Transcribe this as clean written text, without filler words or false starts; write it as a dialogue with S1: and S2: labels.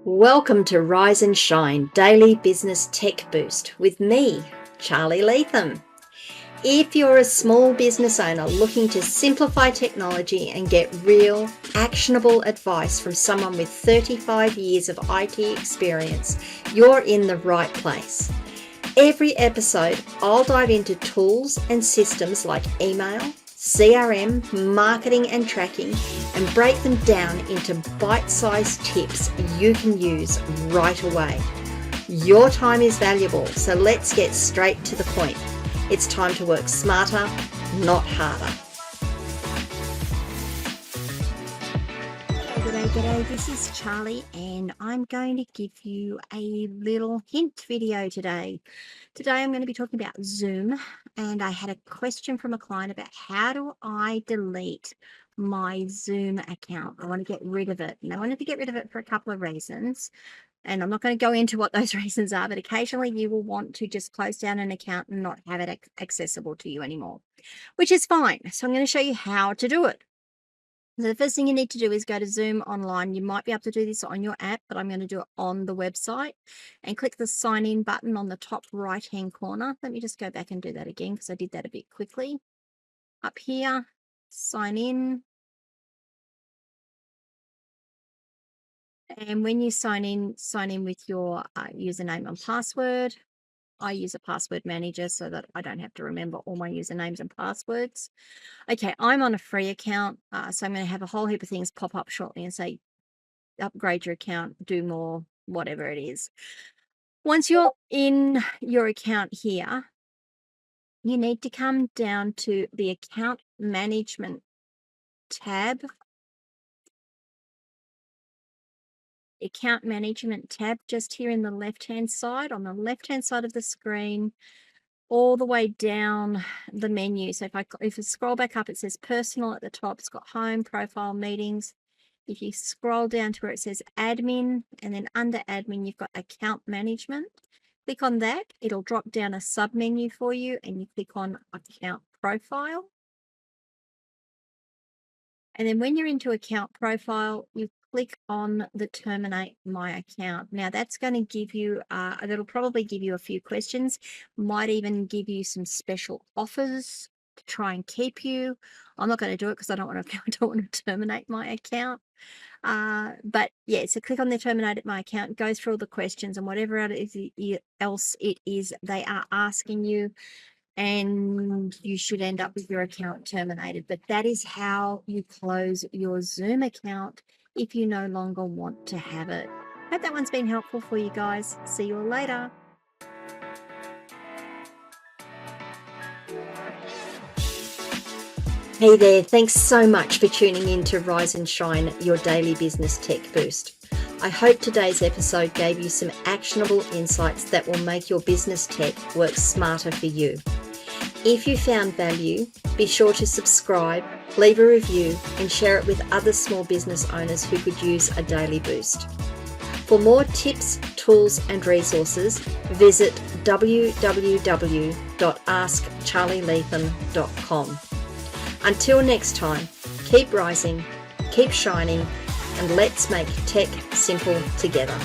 S1: Welcome to Rise and Shine Daily Business Tech Boost with me, Charly Leetham. If you're a small business owner looking to simplify technology and get real, actionable advice from someone with 35 years of IT experience, you're in the right place. Every episode, I'll dive into tools and systems like email, CRM, marketing and tracking, and break them down into bite-sized tips you can use right away. Your time is valuable, so let's get straight to the point. It's time to work smarter, not harder. G'day, this is Charly and I'm going to give you a little hint video today. Today I'm going to be talking about Zoom, and I had a question from a client about how do I delete my Zoom account. I want to get rid of it, and I wanted to get rid of it for a couple of reasons. And I'm not going to go into what those reasons are, but occasionally you will want to just close down an account and not have it accessible to you anymore, which is fine. So I'm going to show you how to do it. The first thing you need to do is go to Zoom online. You might be able to do this on your app, but I'm going to do it on the website, and click the sign in button on the top right hand corner. Let me just go back and do that again because I did that a bit quickly. Up here, sign in. And when you sign in with your username and password. I use a password manager so that I don't have to remember all my usernames and passwords. Okay, I'm on a free account, so I'm going to have a whole heap of things pop up shortly and say, upgrade your account, do more, whatever it is. Once you're in your account here, you need to come down to the account management tab. Account management tab just here in the left-hand side, on the left-hand side of the screen, all the way down the menu. So if I scroll back up, it says personal at the top. It's got home, profile, meetings. If you scroll down to where it says admin, and then under admin, you've got account management. Click on that. It'll drop down a sub menu for you, and you click on account profile. And then when you're into account profile, you click on the terminate my account. Now that's going to give you, that'll probably give you a few questions, might even give you some special offers to try and keep you. I'm not going to do it because I don't want to terminate my account. But yeah, so click on the terminate my account, go through all the questions and whatever else it is they are asking you, and you should end up with your account terminated. But that is how you close your Zoom account if you no longer want to have it. Hope that one's been helpful for you guys. See you all later. Hey there, thanks so much for tuning in to Rise and Shine, your daily business tech boost. I hope today's episode gave you some actionable insights that will make your business tech work smarter for you. If you found value, be sure to subscribe, leave a review, and share it with other small business owners who could use a daily boost. For more tips, tools, and resources, visit www.askcharlyleetham.com. Until next time, keep rising, keep shining, and let's make tech simple together.